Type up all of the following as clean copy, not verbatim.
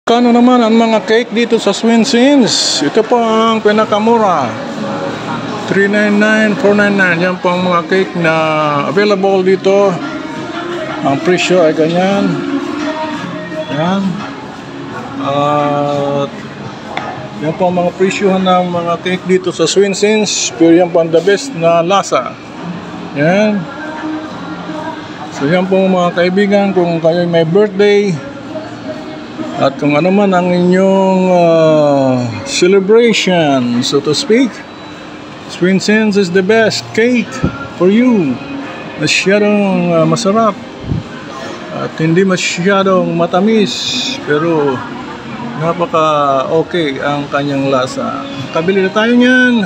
Kano naman ang mga cake dito sa Swinsins? Ito po ang pinakamura. $399, $499. Yan po ang mga cake na available dito. Ang presyo ay ganyan. Yan. At yan po ang mga presyohan ng mga cake dito sa Swinsins. Pero yan po ang the best na lasa. Yan. So yan po mga kaibigan, kung kayo may birthday at kung ano man ang inyong celebration, so to speak, Swinsins is the best cake for you. Masyadong masarap at hindi masyadong matamis, pero napaka okay ang kanyang lasa. Kabili na tayo niyan.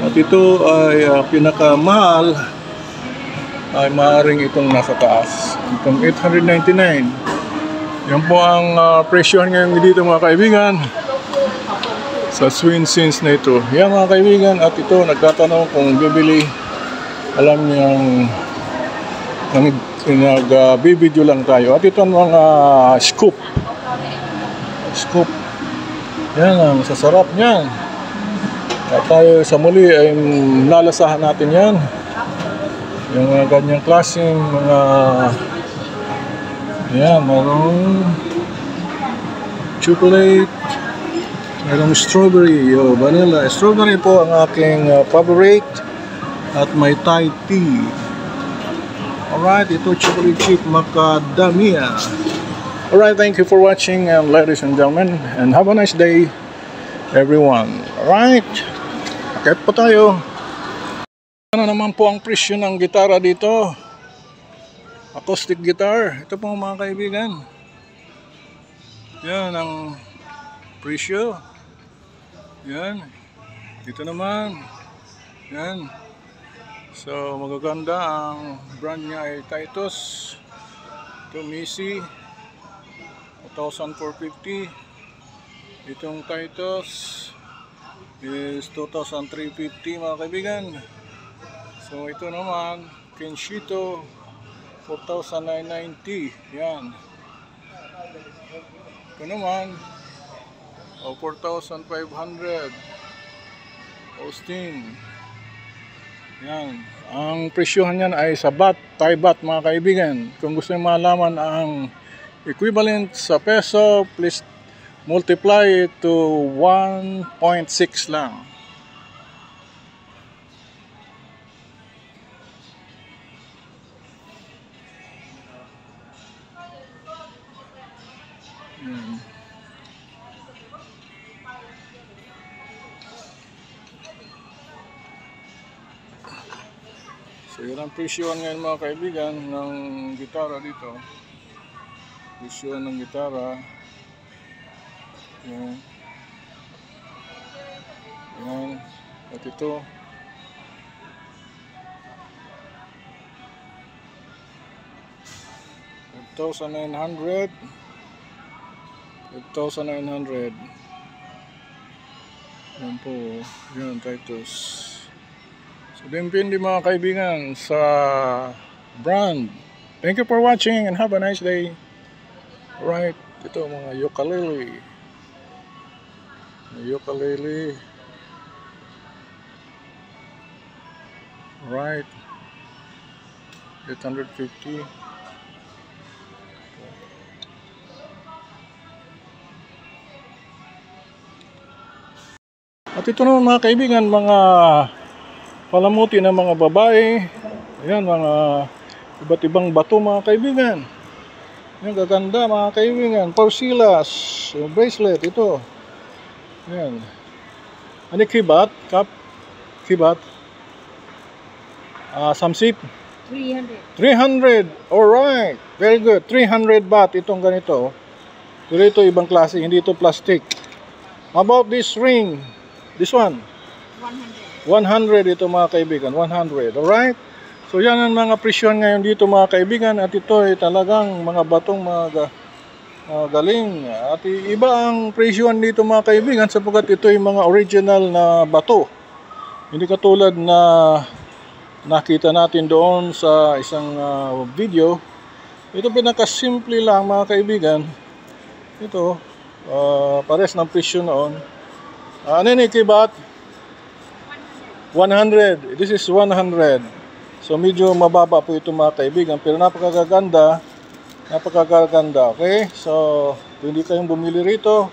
At ito ay pinakamahal ay maaaring itong nasa taas, itong $899. Yan po ang presyo ngayon dito mga kaibigan sa Swinsins na ito. Yan mga kaibigan, at ito nagtatanong kung bibili. Alam niyang nag-video lang tayo. At ito ang mga scoop. Yan ang sasarap niyan. At tayo sa muli ay lalasahan natin yan. Yung mga ganyang klaseng mga yan, mayroong chocolate, mayroong strawberry, vanilla. Strawberry po ang aking favorite. At may Thai tea. Alright, ito chocolate chip macadamia. Alright, thank you for watching, ladies and gentlemen, and have a nice day everyone. Alright, okay po tayo. Ano naman po ang presyo ng gitara dito? Acoustic guitar. Ito po mga kaibigan. Yan ang presyo. Yan. Dito naman. Yan. So magaganda ang brand niya ay Titus. Ito Missy. 1,450. Itong Titus is 2,350 mga kaibigan. So ito naman Kenshito 4,990. Yan. Ito naman 4,500. Austin. Yan. Ang presyohan niyan ay sa baht, Thai baht mga kaibigan. Kung gusto niyo malaman ang equivalent sa peso, please multiply it to 1.6 lang. So yun ang presyohan ngayon mga kaibigan ng gitara dito. Presyohan ng gitara. Yan. Yan. At ito. $8,900. Yan po. Yan, Titus. So depende mga kaibigan sa brand. Thank you for watching and have a nice day. Alright, ito mga ukulele. Alright, 850. At ito naman mga kaibigan, mga palamuti ng mga babae. Ayan, mga iba't ibang bato mga kaibigan. Ayan, gaganda mga kaibigan. Porcelas, bracelet, ito. Ayan. Ano kibat? Kibat? Samsip? 300. Alright. Very good. 300 baht itong ganito. Pero ito ibang klase, hindi ito plastic. How about this ring? This one? 100 ito mga kaibigan, 100. Alright? So yan ang mga presyon ngayon dito mga kaibigan. At ito ay talagang mga batong mga galing. At iba ang presyon dito mga kaibigan sapagkat ito ay mga original na bato. Hindi katulad na nakita natin doon sa isang video. Ito pinakasimple lang mga kaibigan. Ito Pares ng presyo noon. Ano yun, kibat? 100. This is 100. So medyo mababa po ito mga kaibigan, pero napakaganda. Okay? So hindi kayong bumili rito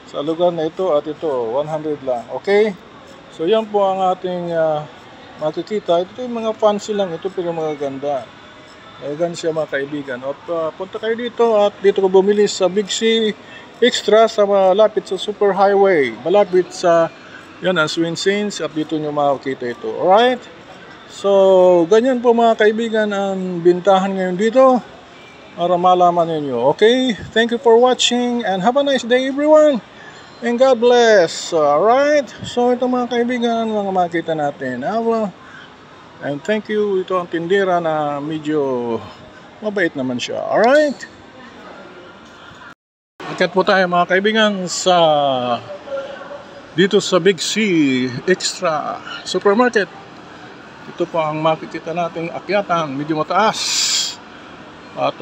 sa lugar na ito at ito 100 lang. Okay? So yan po ang ating makikita. Ito yung mga fancy lang ito, pero magaganda. Magaganda siya mga kaibigan. At punta kayo dito at dito ko bumili sa Big C Extra sa malapit sa Super Highway. Malapit sa yan ang Swinsins at dito nyo makikita ito. Alright? So, ganyan po mga kaibigan ang bintahan ngayon dito para malaman ninyo. Okay? Thank you for watching and have a nice day everyone. And God bless. Alright? So, ito mga kaibigan, mga makita natin. And thank you. Ito ang tindera na medyo mabait naman siya. Alright? Akyat po tayo mga kaibigan sa dito sa Big C Extra Supermarket. Ito po ang makikita nating akyatan, medyo mataas at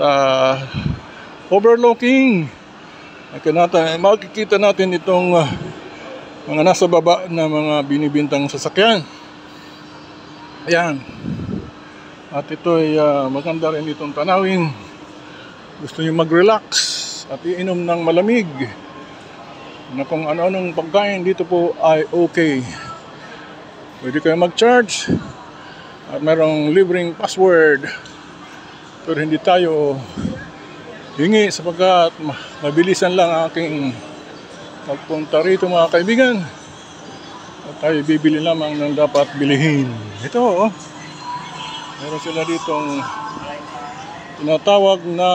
overlooking. Makikita natin itong mga nasa baba na mga binibintang sasakyan. Ayan. At ito ay maganda rin itong tanawin. Gusto nyo mag-relax at iinom ng malamig na kung ano-anong pagkain dito po ay okay. Pwede kayo mag-charge at mayroong libreng password, pero hindi tayo hingi sapagkat mabilisan lang aking magpunta rito mga kaibigan at tayo bibili lamang ng dapat bilihin. Ito meron sila ditong tinatawag na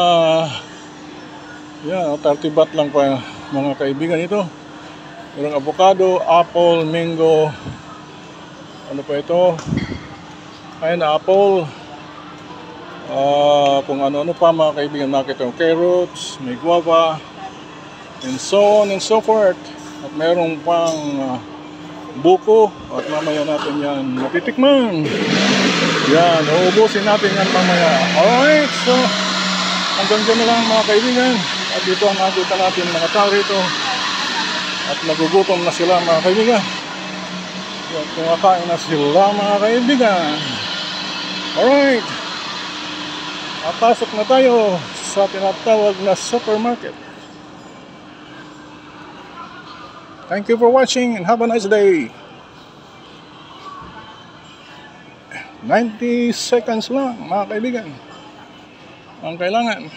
yan, 30 baht lang pa mga kaibigan ito. Merong avocado, apple, mango, ano pa ito, pineapple, kung ano-ano pa mga kaibigan. Nakita yung carrots, may guava, and so on and so forth. At merong pang buko at mamaya natin yan matitikman. Yan, uubusin natin yan mamaya. Alright, so hanggang dyan na lang mga kaibigan. At dito ang nakita natin mga tao rito at nagugutom na sila mga kaibigan. At kumakain na sila mga kaibigan. Alright, pasok na tayo sa tinatawag na supermarket. Thank you for watching and have a nice day. 90 seconds lang mga kaibigan ang kailangan.